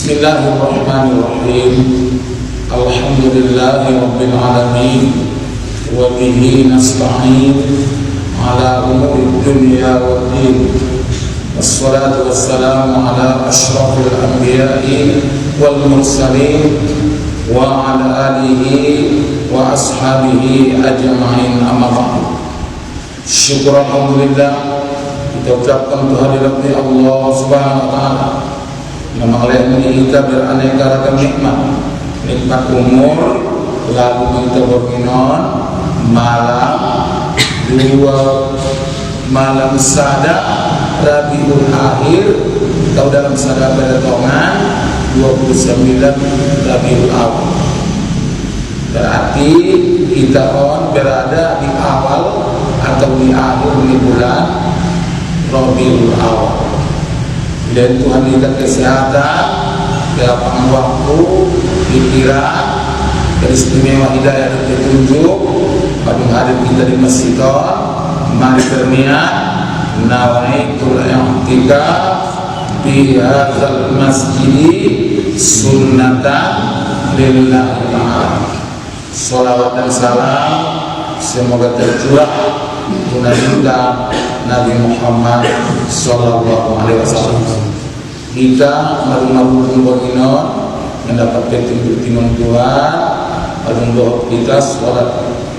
Bismillahirrahmanirrahim. Alhamdulillahirabbil alamin wa bihi nasta'in ala umuri dunya waddin. Wassalatu wassalamu ala asyrafil anbiya'i wal mursalin wa ala alihi wa ashabihi ajma'in, amma ba'd. Syukur alhamdulillah, kita ucapkan kehadirat Allah Subhanahu wa taala. Memang ini kita beraneka ragam nikmat umur, lalu kita berkinon malam dua malam sada Rabiul Akhir atau dalam sada bertongan 29 Rabiul Awal. Berarti kita berada di awal atau di akhir bulan Rabiul Awal. Dan Tuhan berikan kesehatan, kelapangan waktu, pikiran, istimewa hidayah dan petunjuk pada hadir kita di masjid. Mari berniat nawaitul i'tikaf di hadzal masjid sunnatan lillahi ta'ala. Salawat dan salam semoga tercurah tunajungan Nabi Muhammad sallallahu alaihi wasallam. Kita malu-malu berkinon mendapat petunjuk Tuhan. Alhamdulillah kita sholat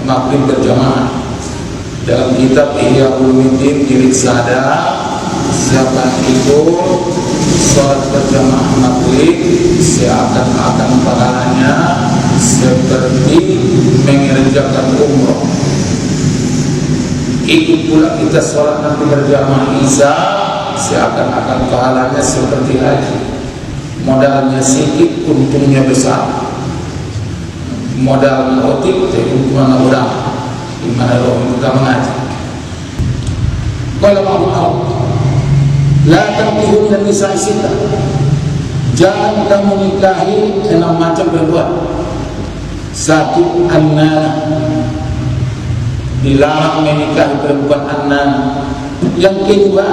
maghrib berjamaah dalam kitab Ihya Ulumuddin jilid sada. Siapa ikut sholat berjamaah maghrib seakan-akan pahalanya seperti mengerjakan umroh. Ikut pula kita sholat nanti berjamaah isya seakan-akan pahalanya seperti haji. Modalnya sedikit, untungnya besar. Modal otik, jadi untungnya mudah. Dimana roh kita mengaji. Kalau Allah, la tangkihun dan nisa sita. Jangan kamu nikahi 6 macam perempuan. 1, annana, dilarang menikahi perempuan annana. Yang kedua,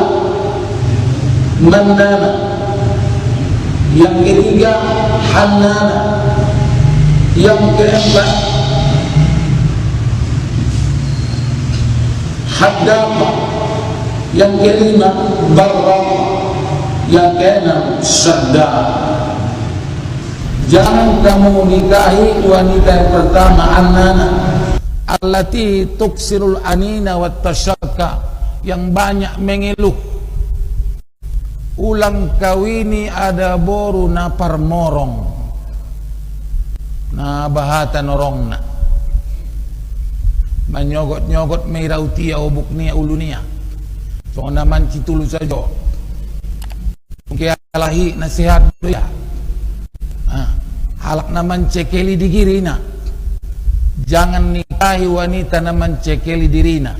mannana. Yang ketiga, hannana. Yang keempat, haddama. Yang kelima, barra. Yang keenam, syadda. Jangan kamu nikahi wanita yang pertama, annana, allati tuksirul anina wat tasyakka, yang banyak mengeluh. Ulang kawini ada boru na parmorong na bahata norongna manyogot-nyogot meirautia obuknia ulunia so naman citulu saja mungkin alahi nasihat ya halak naman cekeli digirina. Jangan nikahi wanita naman cekeli dirina.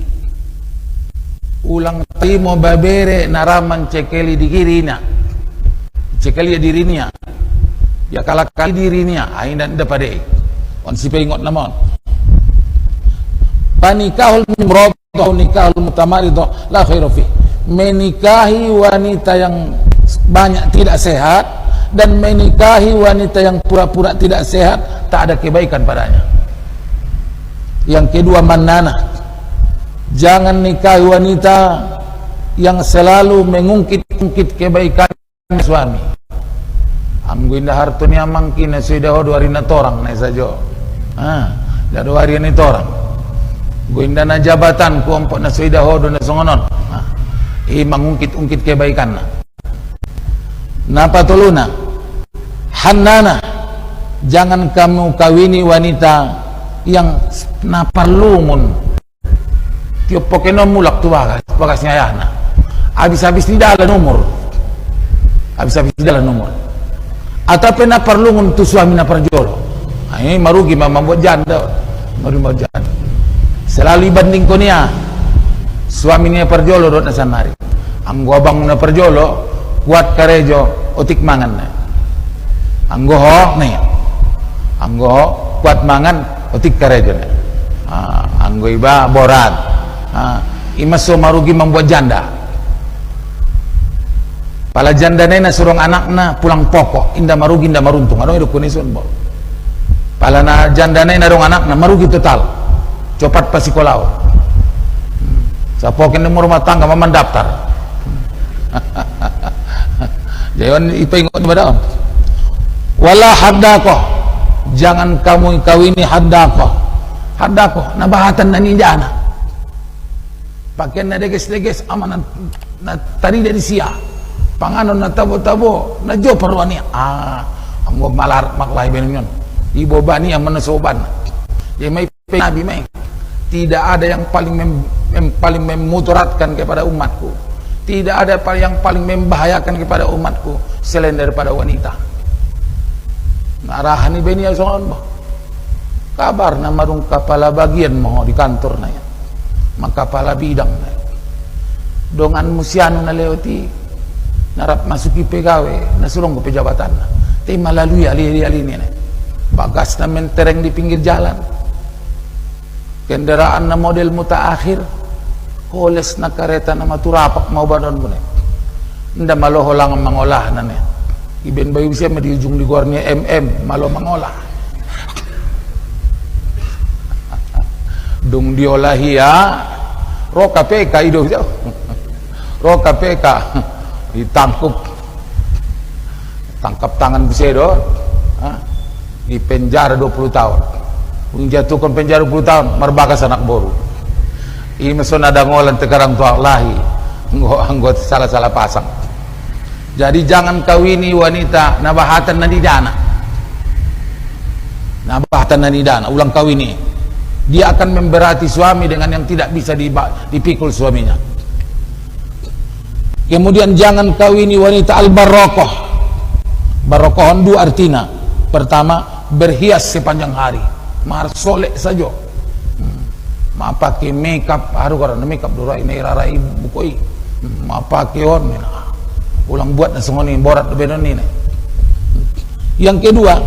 Ulang timo babere naraman cekeli digirina. Cekeli dirinya. Ya kalakali dirinya. Ain dan dapade. On si pengot namon. Panikahul mimrob nikahul mutamarito la khairu fi. Menikahi wanita yang banyak tidak sehat dan menikahi wanita yang pura-pura tidak sehat, tak ada kebaikan padanya. Yang kedua, mannana. Jangan nikahi wanita yang selalu mengungkit-ungkit kebaikan suami. Amguinda hartuni amangkin na sudah hodwari na torang na sajo. Dadwari ni torang. Guinda na jabatan ku ompok na sudah hodo na songonon. Mengungkit-ungkit kebaikan na. Napatuluna, hannana. Jangan kamu kawini wanita yang naparlumun. Tiap pokoknya mulak tu bagasnya ayahna. Habis-habis di dalam umur. Habis-habis di dalam umur. Atau pernah perlu untuk suami na perjolo. Ini marugi membuat janda. Membuat janda. Selalu banding ko niya. Suami niya perjolo dot na sanari. Ang abang na perjolo kuat karejo otik mangan na. Ang goho na. Ang goho kuat mangan otik karejo na. Ang iba borat. Imaso marugi membuat janda. pala jandane na surong anak na pulang pokok inda marugi inda maruntung adong hidup kunisun bo pala na jandane na rong anak na marugi total copat pasikolau sa pokin mo rumah tangga maman daftar jayon ipaingot ba daon wala haddako jangan kamu kawini haddako nabahatan na ninjana pakaian na deges aman na tadi dari siya panganon na tabo-tabo na jo parwani ang malar maklay benon yon ibo bani ang manasoban jadi may nabi may tidak ada yang paling memudaratkan kepada umatku, tidak ada yang paling membahayakan kepada umatku selain daripada wanita. Narahani beni ason ba kabar na marung kapala bagian mo di kantor na yan makapala bidang na dongan musiano na leoti narap masuki pegawe nasulong ko pejabatan na te malalui ali-ali ni bagas na mentereng di pinggir jalan kendaraan na model mutaakhir holes na kareta na maturapak mau banon mo na nda maloho lang ang mangolah na niya iben bayu siya di ujung di gornya malo mangolah dung diolahi ya ro KPK ido ro KPK tangkap tangan besedo di penjara 20 tahun menjatuhkan penjara 20 tahun marbakas anak boru imeson ada ngolan tekarang tua lahi anggot salah-salah pasang jadi jangan kawini wanita nabahatan na nidana ulang kawini dia akan memberati suami dengan yang tidak bisa dipikul suaminya. Kemudian jangan kawini wanita al-barrokoh. Barrokohon dua artinya. Pertama, berhias sepanjang hari. Marsolek saja. Mapake makeup, haru karena makeup durai rarai bukoi. Mapake on, ulang buat na sengoni borat benon ini. Yang kedua,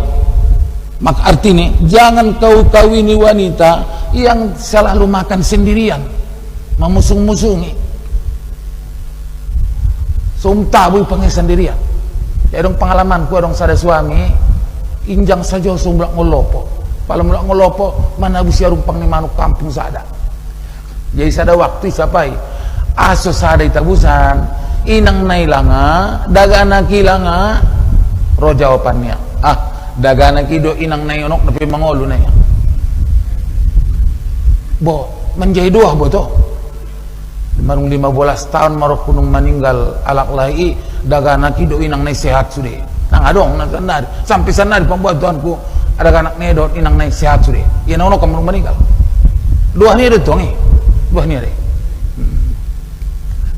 maka artinya jangan kau kawini wanita yang selalu makan sendirian, memusung-musungi. Tabu panggil sendirian. Ya dong pengalamanku dong sada suami injang saja sumbak ngolopo. Kalau mulak ngolopo mana busia rumpang ni manuk kampung sada. Jadi sada waktu sapai aso sada itabusan inang nailanga dagana kilanga ro jawabannya. Dagana kido inang nayonok tapi mangolu na yan. Bo menjadi dua bo to. Marung 15 tahun marok kunung meninggal alak lahi dagana kido inang nay sehat sude nang adong nang sanad sampai sanad pembuatanku ada anak nedot inang nay sehat sude ya nono kamu meninggal dua ni ada tongi dua ni ada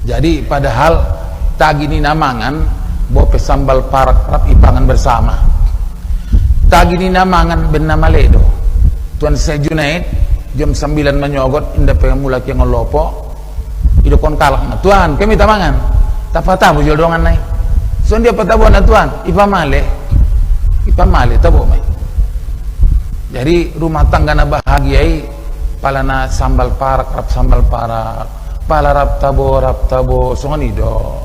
jadi padahal tagi ni namangan bope sambal parak rap ipangan bersama tagi ni namangan ben nama ledo tuan saya Junaid jam 9 menyogot indah pengemulak yang ngolopo ido kon kalak na tuan kami tamangan tapata bujol dongan nai so dia patabo na tuan ipamale tabo mai jadi rumah tangga na bahagiai pala na sambal parak rap sambal parak pala rap tabo songoni do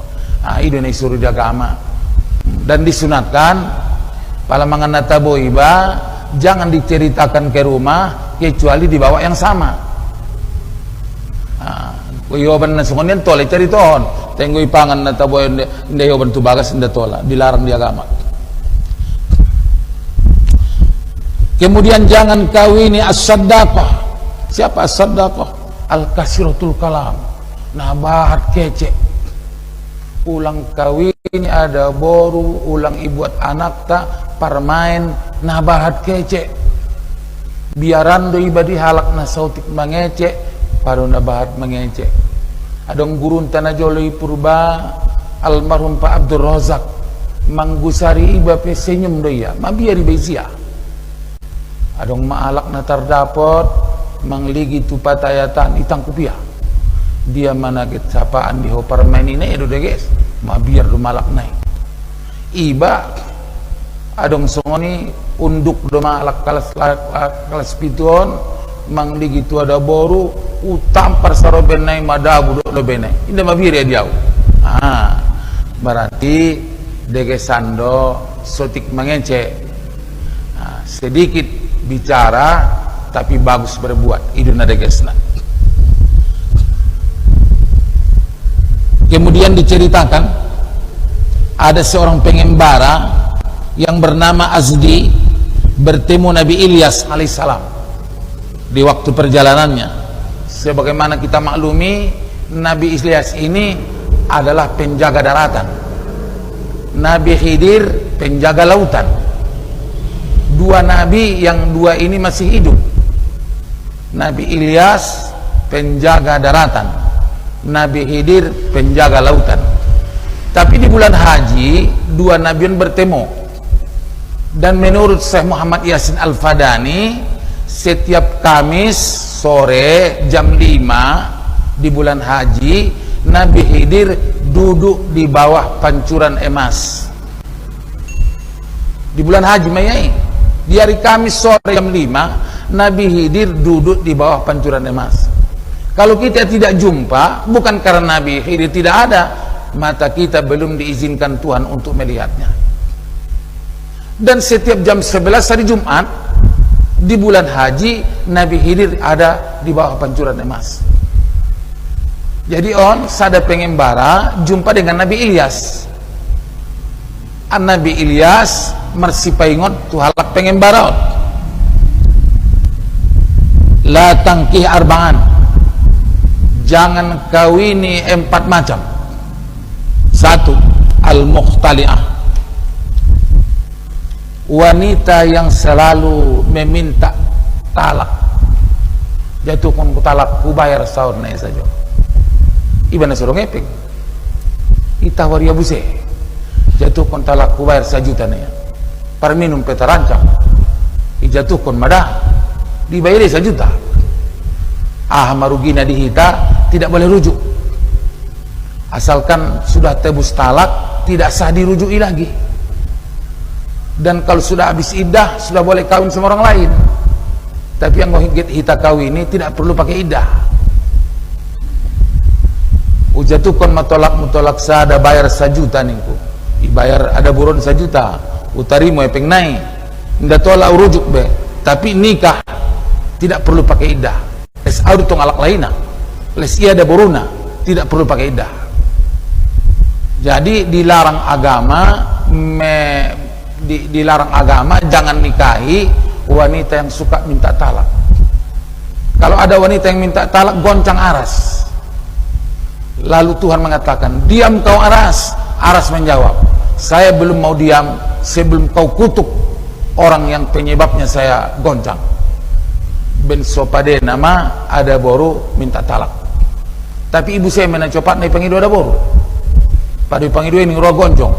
ido na isuru agama dan disunatkan pala mangan na tabo iba jangan diceritakan ke rumah kecuali dibawa yang sama. Yoban na sungonian tole cari tohon tenggoy pangan na tabo hindi yoban tubagas hindi tola dilarang di agama. Kemudian jangan kawini as-saddaqah. Siapa as-saddaqah? Al-kasiratul kalam, nabahat kece, ulang kawini ada boru ulang ibuat anak ta parmain nabahat kece biarando ibadi halak na sautik mangece paru nabahat mengecek adong gurun tanah joloi purba almarhum Pak Abdul Razak manggusari iba pe senyum doya mabiari besia adong maalak na tardapot mangligi tupatayatan itang kupia dia managit sapaan di hopar mainine edo deges mabiar do malak nai iba adong songoni unduk do malak kelas pituon mangligi tu ada boru utampar sarobenai madabu do benai inda mabiri dia berarti degesando sotik mengece, sedikit bicara tapi bagus berbuat, iduna degesna. Kemudian diceritakan ada seorang pengembara yang bernama Azdi bertemu Nabi Ilyas alaihissalam di waktu perjalanannya. Sebagaimana kita maklumi, Nabi Ilyas ini adalah penjaga daratan, Nabi Khidir penjaga lautan. Dua nabi yang dua ini masih hidup. Nabi Ilyas penjaga daratan, Nabi Khidir penjaga lautan. Tapi di bulan haji dua nabiun bertemu. Dan menurut Syekh Muhammad Yasin Al-Fadani, setiap Kamis sore jam 5 di bulan haji, Nabi Khidir duduk di bawah pancuran emas. Di bulan haji mayai, di hari Kamis sore jam 5, Nabi Khidir duduk di bawah pancuran emas. Kalau kita tidak jumpa, bukan karena Nabi Khidir tidak ada, mata kita belum diizinkan Tuhan untuk melihatnya. Dan setiap jam 11 hari Jumat di bulan haji, Nabi Khidir ada di bawah pancuran emas. Jadi sada pengembara jumpa dengan Nabi Ilyas. Nabi Ilyas mersipaingot tu halak pengembara. La tangkih arba'an, jangan kawini 4 macam. 1. Al-mukhtali'ah, wanita yang selalu meminta talak. Jatuhkan ku talak, ku bayar sahur na saja. Iban suruh ngepek, itawar ya buse. Jatuhkan talak, ku bayar 1 juta na. Par minum peta rancang, ijatuhkan madah, dibayar 1 juta. Marugina dihita, tidak boleh rujuk. Asalkan sudah tebus talak, tidak sah dirujui lagi. Dan kalau sudah habis iddah, sudah boleh kawin sama orang lain. Tapi yang hita kawin ini tidak perlu pakai iddah. Ujatukan mutolak sada bayar 1 juta ningku. Ibayar ada buron 1 juta. Utarimo epeng nai. Nda tolak urujuk be. Tapi nikah tidak perlu pakai iddah. Les audutong alak laina. Les ia ada buruna, tidak perlu pakai iddah. Jadi dilarang agama dilarang agama jangan nikahi wanita yang suka minta talak. Kalau ada wanita yang minta talak, goncang aras. Lalu Tuhan mengatakan, diam kau aras. Aras menjawab, saya belum mau diam sebelum kau kutuk orang yang penyebabnya saya goncang. Ben sopade nama ada boru minta talak. Tapi ibu saya menacopat naik pangidu ada boru. Pada pangidu ini roh goncong,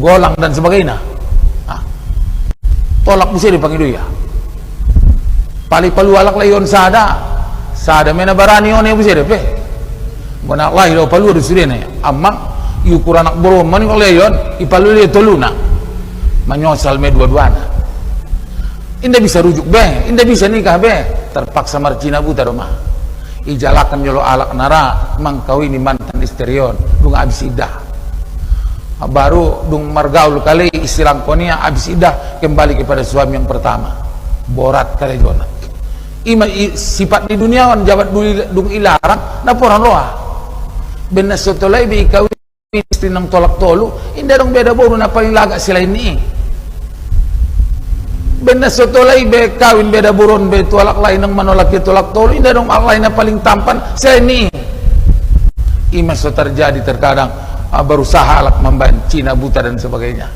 golang dan sebagainya. Tolak bisa dipanggil ya. Pali-palu alak layon sada mena barani one bisa depe. Bona lahi lo palu dusirene. Amang ukuran anak boro man ko layon ipalu le toluna. Manyosal me dua-duana. Indah bisa rujuk be, indah bisa nikah be. Terpaksa marcina buta rumah. Ijalakan jolo alak nara mangkawini mantan isterion dung abis idah. Baru dung margaul kali istilah konia abis idah kembali kepada suami yang pertama. Borat kali jona. Sifat di dunia wan jabat dung ilarang naporan loa. Benar sotolai be kawin istri nang tolak tolu indah dong beda boru na paling lagak selain ini. Benar sotolai be kawin beda buron be tolak lain nang manolak tolak tolu indah dong lain na paling tampan selain ini. Imas so terjadi terkadang berusaha alat membanci buta dan sebagainya.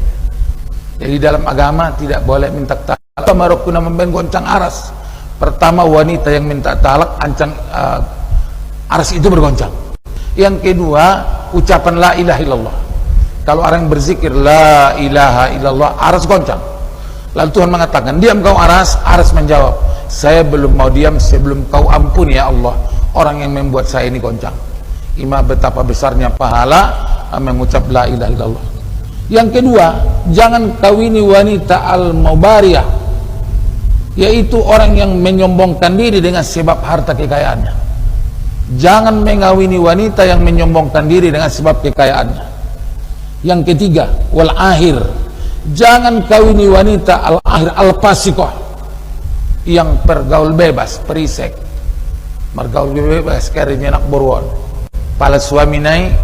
Jadi dalam agama tidak boleh minta talak. Marokuna memben goncang aras. Pertama wanita yang minta talak ancang aras itu bergoncang. Yang kedua ucapan la ilaha illallah. Kalau orang yang berzikir la ilaha illallah, aras goncang. Lalu Tuhan mengatakan, diam kau aras. Aras menjawab, saya belum mau diam sebelum kau ampuni ya Allah orang yang membuat saya ini goncang. Ima betapa besarnya pahala mengucap la ilaha illallah. Yang kedua, jangan kawini wanita al-mubariyah, yaitu orang yang menyombongkan diri dengan sebab harta kekayaannya. Jangan mengawini wanita yang menyombongkan diri dengan sebab kekayaannya. Yang ketiga, wal akhir, jangan kawini wanita al akhir al fasikoh, yang pergaul bebas, perisek, mergaul bebas karinya nak boruan, pala suami naik,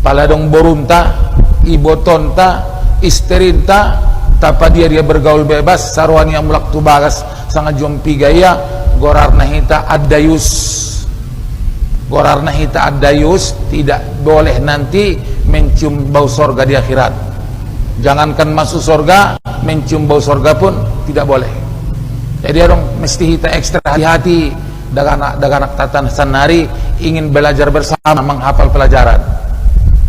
pala dong borunta, ibotonta, isterinta, tapa dia bergaul bebas, sarwani yang mulak tu bagas sangat jompi gaya, gorarna hita adayus. Gorarna hita adayus, tidak boleh nanti mencium bau sorga di akhirat. Jangankan masuk sorga, mencium bau sorga pun tidak boleh. Jadi orang mesti hita ekstra hati-hati dengan anak tatan sanari ingin belajar bersama, menghafal pelajaran.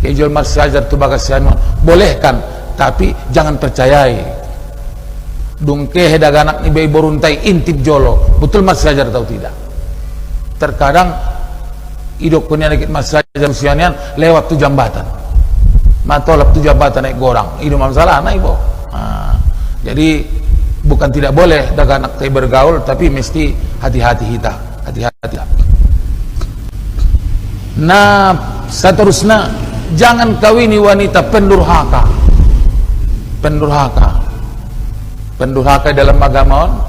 Kejol marsiajar tu bagasian bolehkan, tapi jangan percayai. Dungke dagang anak ni bayi boruntai intip jolo, betul marsiajar tahu tidak? Terkadang idok punya dikit marsiajar sianian lewat tu jambatan, matolap tu jambatan naik gorang, hidup masalah naik bo. Jadi bukan tidak boleh dagang anak bergaul, tapi mesti hati-hati kita, hati-hati. Nah, seterusnya jangan kawini wanita pendurhaka. Pendurhaka dalam agama,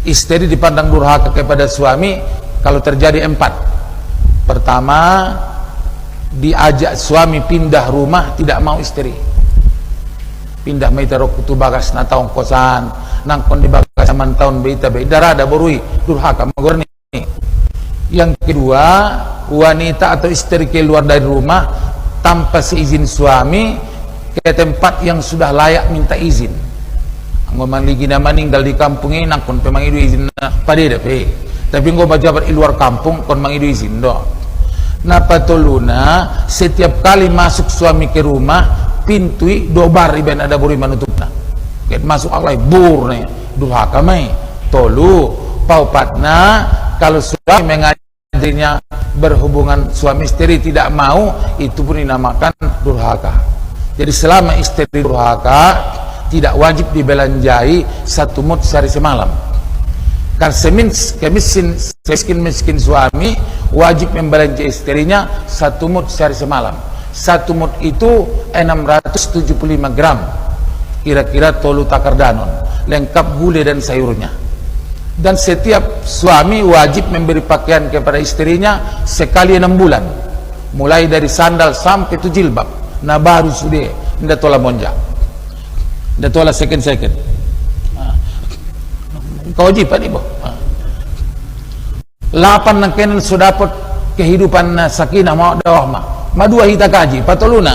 istri dipandang durhaka kepada suami kalau terjadi 4. Pertama, diajak suami pindah rumah, tidak mau istri. Pindah meiterok kutu bagas na taong kosan, nangkon di bagas man taon beita darada borui durhaka magorni. Yang kedua, wanita atau istri keluar dari rumah tanpa seizin suami ke tempat yang sudah layak minta izin. Ngoman lagi na meninggal di kampung ini nangkon pemang itu izin pada depe. Tapi nggo bajabat di luar kampung kon mang itu izin do. Nah patuluna setiap kali masuk suami ke rumah pintui dobar iben ada buri manutupna. Ket masuk alai bur nih durhaka mai. Tolu paupatna kalau suami mengajarinya berhubungan suami istri tidak mau, itu pun dinamakan durhaka. Jadi selama istri durhaka tidak wajib dibelanjai 1 mut sehari semalam. Karena miskin suami wajib membelanja istrinya 1 mut sehari semalam. 1 mut itu 675 gram, kira-kira tolu takar danon, lengkap gulai dan sayurnya. Dan setiap suami wajib memberi pakaian kepada istrinya sekali 6 bulan, mulai dari sandal sampai tu jilbab. Nah baru sudah ndak tola monjak, ndak tola second. Kewajiban ibu. 8 nangkenan sudah dapat kehidupan sakinah mawaddah rahmah. Madua hita kaji patuluna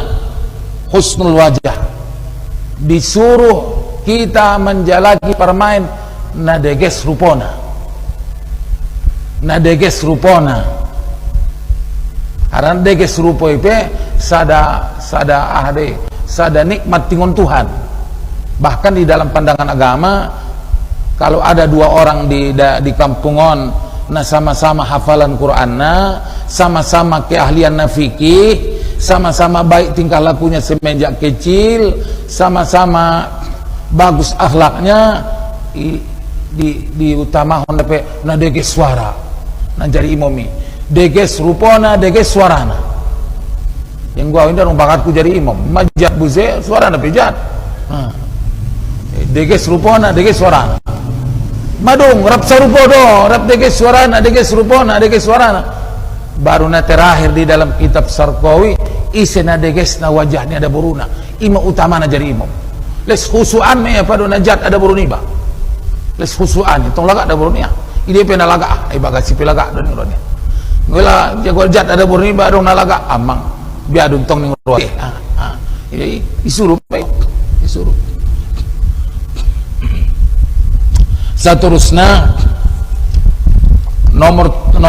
husnul wajah. Disuruh kita menjalaki permain nadeges rupona. Nadeges rupona. Karena deges rupo itu sada nikmat tingon Tuhan. Bahkan di dalam pandangan agama, kalau ada 2 orang di kampungon, nah sama-sama hafalan Qur'anna, sama-sama keahlian fikih, sama-sama baik tingkah lakunya semenjak kecil, sama-sama bagus akhlaknya, diutamakan na deges suara, nah jadi imomi, deges rupona, deges suarana. Yang gua ini orang bakatku jadi imam, majat buze suarana pejat, deges rupona, deges suarana. Madung rap sarupo do, rap deges suarana, deges rupona, deges suarana. Baru na terakhir di dalam kitab Sarqawi, isena deges na wajahnya ada buruna. Ima utama na jadi imam. Les khusuan me apa do najat ada buruniba. Les khusuan itong laga ada burunia. Ide pe na laga, ai bagasi pe laga do ni. Ngola jago jat ada buruniba dong na laga amang. Biadun tong ning roe. Ini disuruh pe, disuruh. Seterusnya nomor 4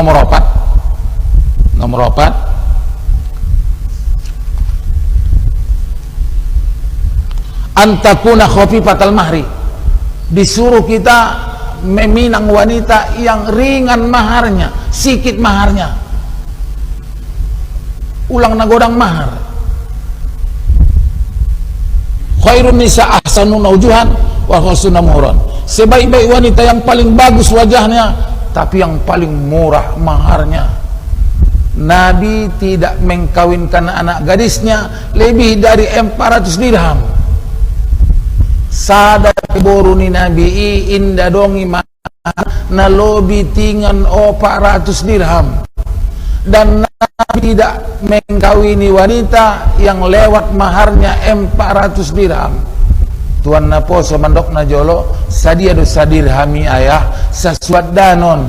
antakuna khafifatal mahri, disuruh kita meminang wanita yang ringan maharnya, sikit maharnya, ulang nagodang mahar. Khairun nisa ahsanun wujuhan wa husnul muhran, sebaik-baik wanita yang paling bagus wajahnya tapi yang paling murah maharnya. Nabi tidak mengkawinkan anak gadisnya lebih dari 400 dirham. Sada boru ni Nabi inda dongi na lobi tingan 400 dirham. Dan Nabi tidak mengkawini wanita yang lewat maharnya 400 dirham. Tuan na poso mandok na jolo sadia do sadirhami ayah sesuat danon.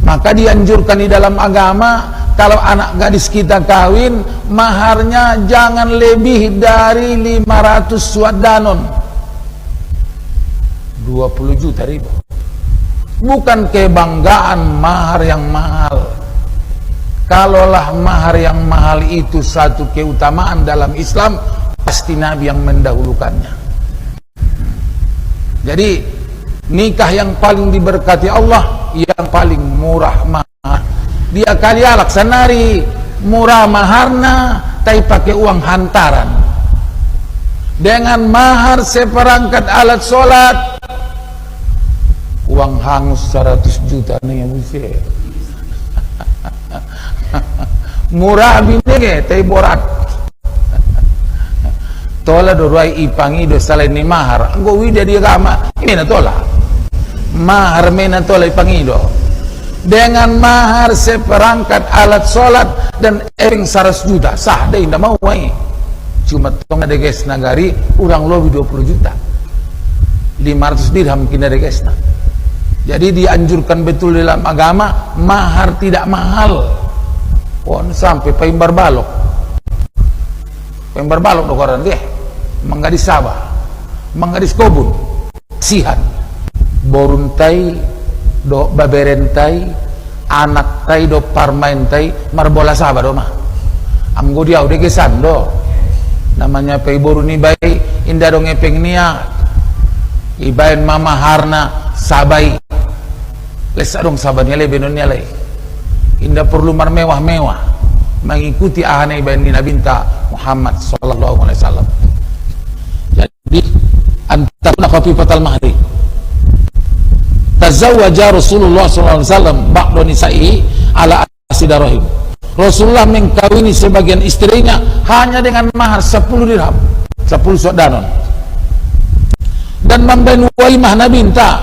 Maka dianjurkan di dalam agama, kalau anak gadis kita kawin, maharnya jangan lebih dari 500 suat danon. 20 juta ribu. Bukan kebanggaan mahar yang mahal. Kalaulah mahar yang mahal itu satu keutamaan dalam Islam, pasti Nabi yang mendahulukannya. Jadi nikah yang paling diberkati Allah, yang paling murah mahar. Dia kali laksanari murah maharna, tapi pakai uang hantaran. Dengan mahar seperangkat alat sholat, uang hangus 100 juta nih yang buset. Murah binege, tapi borat. Tola dorai ipangi do selain ni mahar. Anggo wida dia agama, ini na tola. Mahar mena tola ipangi do. Dengan mahar seperangkat alat sholat dan ering 100 juta, sah deh, indah mau wai. Cuma tong ada guys nagari, urang lobi 20 juta. 500 dirham kina ada guys. Jadi dianjurkan betul dalam agama, mahar tidak mahal. Pon sampai paimbar balok. Paimbar balok do koran deh. Manggadis Sabah, manggadis Kobun, sihan, boruntai, do baberentai, anak tai do parmaintai, marbola Sabah do mah. Anggo dia udah gesan do. Namanya pei boru ni bayi, indah dong epeng niat. Ibain mama harna sabai. Lesa dong sabanya le benonya le. Indah perlu mar mewah-mewah. Mengikuti ahane ibain ni Nabinta Muhammad sallallahu alaihi wasallam. Jadi antakuna khafifatal mahri. Tazawwaja Rasulullah sallallahu alaihi wasallam ba'da nisa'i ala asidarahim. Rasulullah mengkawini sebagian istrinya hanya dengan mahar 10 dirham, 10 suat danon. Dan memben walimah Nabi minta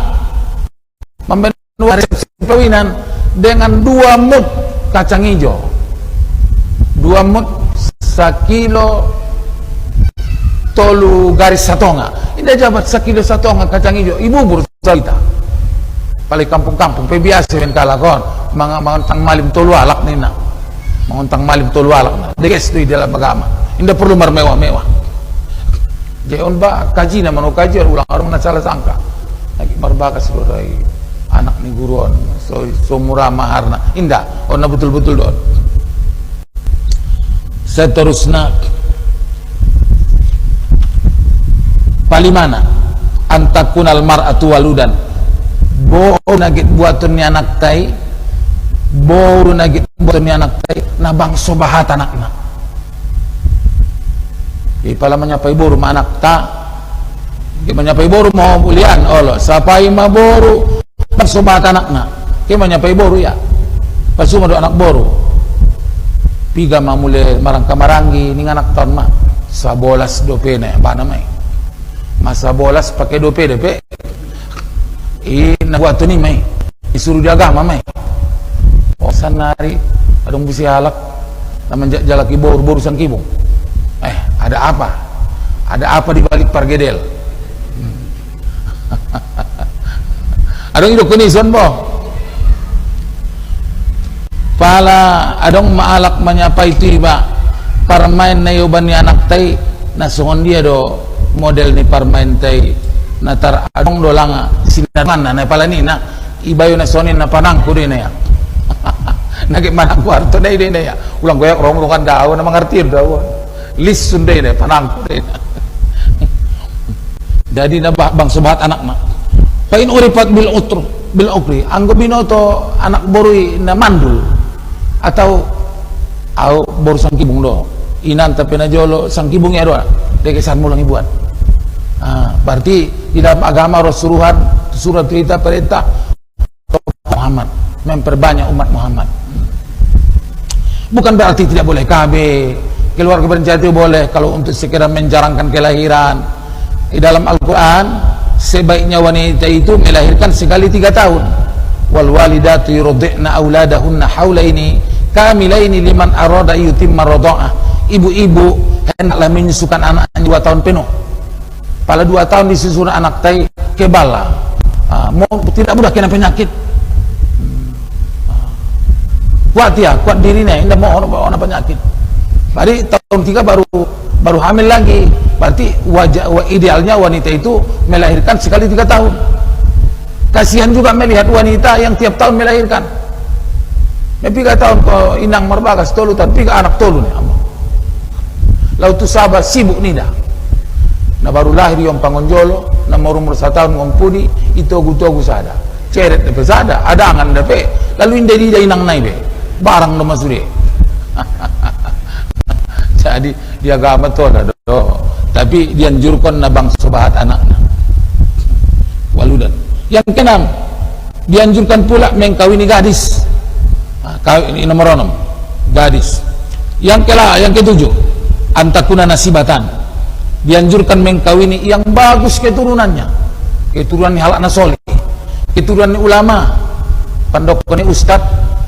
memben perkawinan dengan 2 mud kacang hijau. 2 mud 1 kilo tolu garis satonga. Ini jabat 1 kilo satonga kacang hijau. Ibu bercerita. Paling kampung-kampung pe biasa men kala kon mangantang malim tolu alak nina. Mangantang malim tolu alak na. Deges tu dalam agama. Indah perlu mewah-mewah. Jeon ba kaji na mano kaji ulang orang na salah sangka. Lagi marbakas dorai anak ni guruan. So murah maharna. Indah ona betul-betul don. Seterusnya palimana antakunal mar'atu waludan. Boru nagit buatun ni anak tai, boru nagit buatun ni anak tai, na bangso bahat anakna. Ipala menyapai boru ma anak ta, menyapai boru mau bulian, olo, sapai ma boru, bangso bahat anakna. Kaya menyapai boru ya, pasuma do anak boru. Piga ma mule marang kamarangi, ning anak tahun ma, 11 dope na, ba namay. Masa bolas pakai dope dope. Buat tu ni mai disuruh di agama mai. Oh sanari adong bisi halak naman jalaki bor sang kibong. Ada apa? Ada apa di balik pargedel? Adong idok kunison bo. Pala adong maalak menyapai tiba parmain na yoban ni anak tay nasungon dia do model ni parmain tay natar adong dolanga sinaman na pala ni na ibayo na sonin na panangko din na ya. Nagit manang kwarto na din na ya. Ulang goyak romulungan daw na mangartir daw. Lisun din na panangko din. Dadi na bang subahat anak na. Pain uripat bil ukri. Anggo binoto anak borui na mandul atau bor sang kibung do. Inan tapi na jolo sang kibung ya do. Dekesan mulang ibuan. Berarti di dalam agama Rasulullah surat cerita perintah Muhammad memperbanyak umat Muhammad. Bukan berarti tidak boleh KB, keluarga berencana itu boleh kalau untuk sekedar menjarangkan kelahiran. Di dalam Al-Quran, sebaiknya wanita itu melahirkan sekali 3 tahun. Wal walidatu yurdi'na auladahunna haulaini kamilaini liman arada yutimma radha'ah. Ibu-ibu hendaklah menyusukan anaknya 2 tahun penuh. Pada 2 tahun disusun anak tai kebala, tidak mudah kena penyakit. Kuat ya, kuat dirinya, tidak mau orang penyakit. Berarti tahun 3 baru hamil lagi. Berarti idealnya wanita itu melahirkan sekali 3 tahun. Kasihan juga melihat wanita yang tiap tahun melahirkan. Tapi 3 tahun kau inang marbagas tolu, tapi anak tolu nih. Lalu tu sahabat sibuk nida. Na baru lahir yang pangonjolo, na umur 1 tahun ngompudi, itu togu sada. Ceret depe sada, ada angan depe. Lalu indah dia inang naibe, barang no masure. Jadi dia agama tu ada do. Tapi dianjurkan na bang sobat anaknya. Waludan. Yang keenam, dianjurkan pula mengkawini gadis. Ini nomor 6, gadis. Yang ketujuh, antakuna nasibatan. Dianjurkan mengkawini yang bagus keturunannya, keturunan halakna soleh, keturunan ulama, pandokone ustad,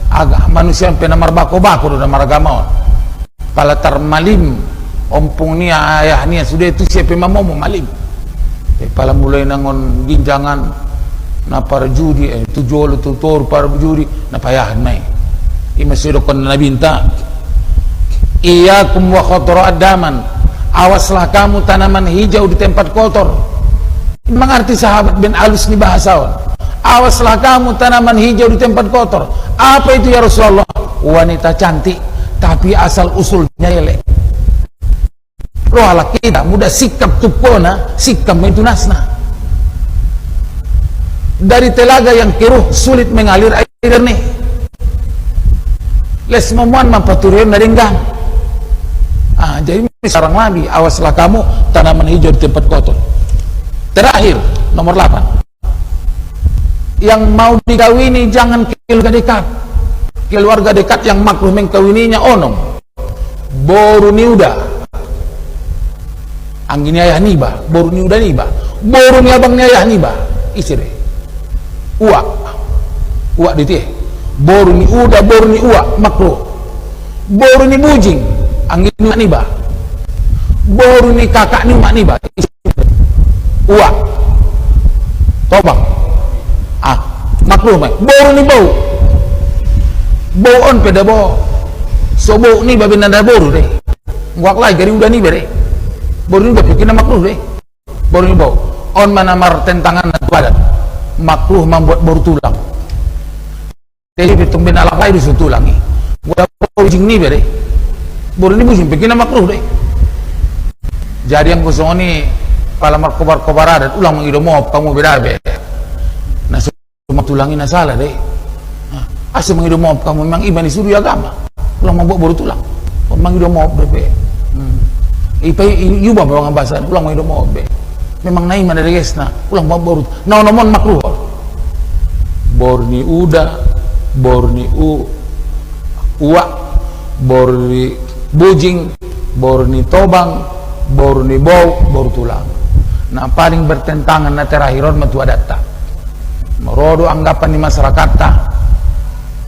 agak manusia yang penamar bako-bako dan maragamawan. Pala termalim, ompong niya ayah niya sudah itu siapa mau malim. Pala mulai nangon ginjangan, na para judi, tujolo tutor para judi, na payahan may. Imasidokon na binta. Iyakum wa khotoro adaman. Awaslah kamu tanaman hijau di tempat kotor. Mengerti sahabat bin Alus ni bahasawan. Awaslah kamu tanaman hijau di tempat kotor. Apa itu ya Rasulullah? Wanita cantik tapi asal usulnya elek. Rohala kita mudah sikap tupona, sikap itu nasna. Dari telaga yang keruh sulit mengalir air nih. Les memuan mampaturian dari enggang. Jadi seorang Nabi, awaslah kamu tanaman hijau di tempat kotor. Terakhir, nomor 8. Yang mau dikawini jangan keluarga dekat. Keluarga dekat yang makruh mengkawininya onom. Boru niuda. Anggini ayah niba, boru niuda niba. Boru ni abangnya ayah niba. Istri. Uak. Uak ditih. Boru ni uda, boru ni uak makruh. Boru ni bujing. Anggini niba. Boru ni kakak ni mak niba. Uak. Tobang. Makruh mai. Boru ni bau. Bau on peda bau. So bau ni babi nanda boru deh. Nguak lai gari udah ni bere. Boru ni babi kena makruh deh. Boru ni bau. On manamar tentangan badan. Makruh membuat boru tulang. Jadi betung bin alak lai disu tulangi. Gua bau jing ni bere. Boru ni musim kena makruh deh. Jadi yang kosong ni palamar kobar adat ulang mengidomop kamu berabe. Nah cuma tulangin salah deh. Asal mengidomop kamu memang iman disuruh agama. Ulang membuat boru tulang. Mengidomop bebe. Ipai yuba bawang bahasan ulang mengidomop be. Memang naik mana dari gesna ulang membuat boru. Nah nomon makruh. Borni uda, borni uak, borni bujing, borni tobang, borni bau, boru tulang. Nah paling bertentangan na terakhir matu adatta. Merodo anggapan di masyarakat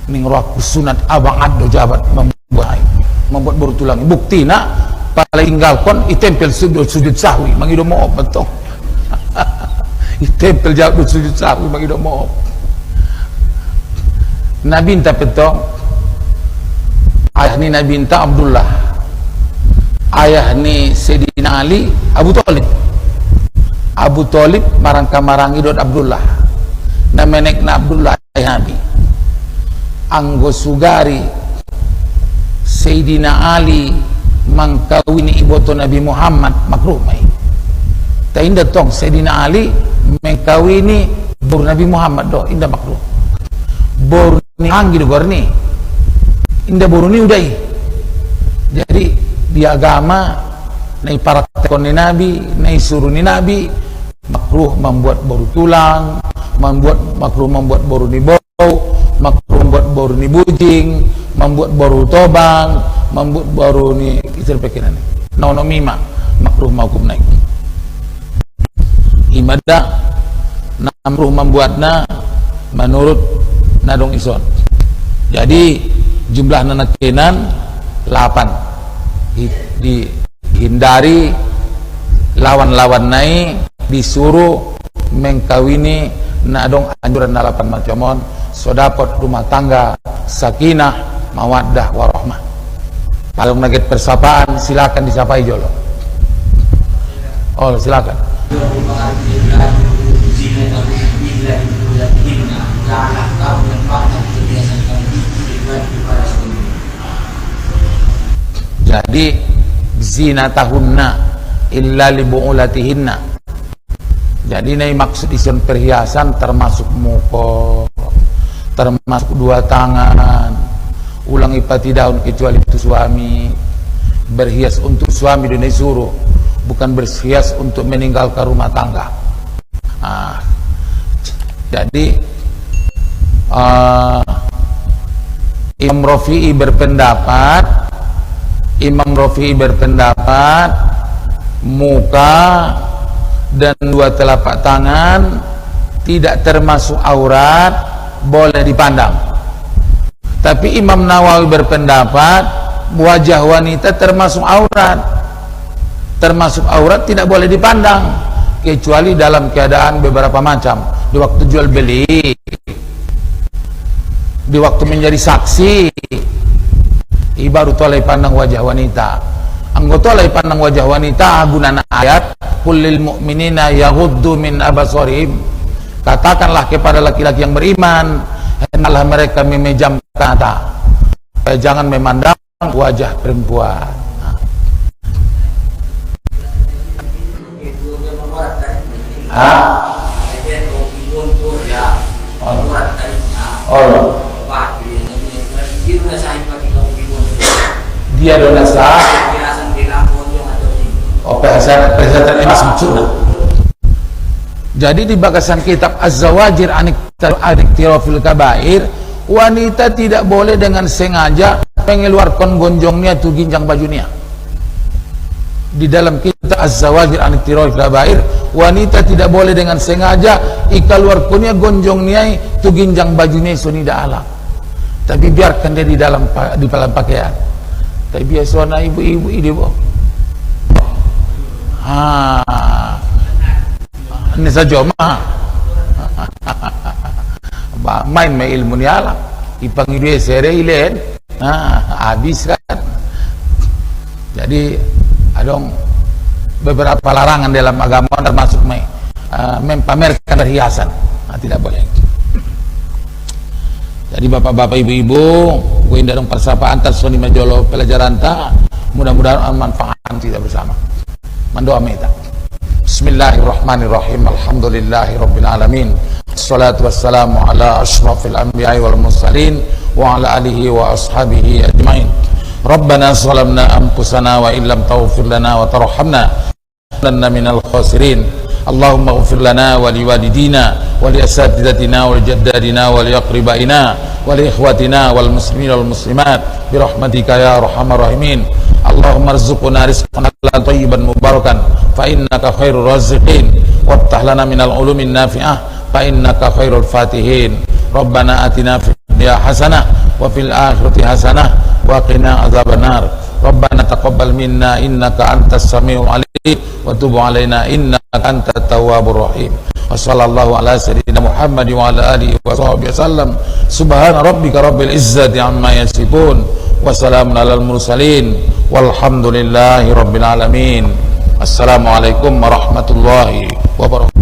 ning roh sunat abang ado jabat membuat boru tulang. Bukti nak paling tinggalkan itempel sujud sahwi mangido moop betul. Itempel jawab sujud sahwi mangido moop. Nabi inta petong ayah ni Nabi inta Abdullah, ayah ni Sayyidina Ali Abu Talib. Abu Talib marang-marangi dot Abdullah na menek na Abdullah ayah Nabi anggo sugari Sayyidina Ali mangkawini iboto Nabi Muhammad makruh mai. Ta inda tong Sayyidina Ali mengkawini bor Nabi Muhammad do inda makruh. Bor ni anggi do gorni inda boru ni udai. Jadi di agama nai para tekon ni Nabi, nai suruh ni Nabi makruh membuat boru tulang, makruh membuat boru ni bau, makruh baru ni bujing, membuat baru tobang, membuat baru ni kisir pekiran ni. No mima makruh maukum naik. Imadah namruh membuatna menurut nadong ison. Jadi jumlah nanakenan 8. Dihindari lawan-lawan naik, disuruh mengkawini nadong anjuran 8 macamon, so dapat rumah tangga sakinah, mawaddah, warahmah. Kalau naget persapaan silakan disapai jolo. Oh silakan. Jadi zinatahunna illa li bu'ulatihinna. Jadi ini maksud isun perhiasan termasuk muka, termasuk 2 tangan, ulang ipati daun kecuali itu suami. Berhias untuk suami dan disuruh, bukan berhias untuk meninggalkan rumah tangga. Jadi Imam Rafi'i berpendapat muka dan 2 telapak tangan tidak termasuk aurat, boleh dipandang. Tapi Imam Nawawi berpendapat wajah wanita termasuk aurat. Termasuk aurat tidak boleh dipandang kecuali dalam keadaan beberapa macam. Di waktu jual beli, di waktu menjadi saksi, baru tolai pandang wajah wanita. Anggota tolai pandang wajah wanita gunana ayat qul lil mu'minina yaghuddu min abasarihim. Katakanlah kepada laki-laki yang beriman, hendaklah mereka memejamkan mata, jangan memandang wajah perempuan. Dia dona sah. Perhiasan emas maksudnya. Jadi di bagasan kitab Az-Zawajir Aniktirafil Kabair, wanita tidak boleh dengan sengaja mengeluarkan gonjongnya tu ginjang bajunya. Di dalam kitab Az-Zawajir Aniktirafil Kabair, wanita tidak boleh dengan sengaja ikaluarkannya gonjongnya tu ginjang bajunya sunida alam. Tapi biarkan dia di dalam pakaian. Tapi biasanya ibu-ibu ini ini saja main ilmu ni alam ipangidu sere ilen habis kan. Jadi adong beberapa larangan dalam agama termasuk mempamerkan perhiasan, tidak boleh. Jadi bapak-bapak ibu-ibu gue indah dong persapaan tarsoni majolo pelajaran ta, mudah-mudahan manfaat kita bersama. Mendoa meta. Bismillahirrahmanirrahim. Alhamdulillahi rabbil alamin. Assalatu wassalamu ala ashrafil anbiya'i wal mursalin wa ala alihi wa ashabihi ajmain. Rabbana zalamna anfusana wa illam taghfir lana wa tarhamna lanna minal khasirin. Allahumma ighfir lana wa liwalidina wa li asatidatina wa li jaddadina wa li aqribaina wa li ikhwatina wal muslimin wal muslimat bi rahmatika ya arhamar rahimin. Allahumma arzuqna rizqan halalan thayyiban mubarakan fa innaka khairur raziqin waftah lana minal ulumin nafi'ah fa innaka khairul fatihin. Rabbana atina fid dunya hasanah wa fil akhirati hasanah wa qina azabannar. Rabbana taqabbal minna innaka antas samiul alim wa tub alaina innaka antat tawwabur rahim. Wa sallallahu ala sayyidina Muhammad wa ala alihi wa sahbihi wasallam. Subhana rabbika rabbil izzati amma yasifun wa salamun alal mursalin walhamdulillahi rabbil alamin. Assalamualaikum warahmatullahi wabarakatuh.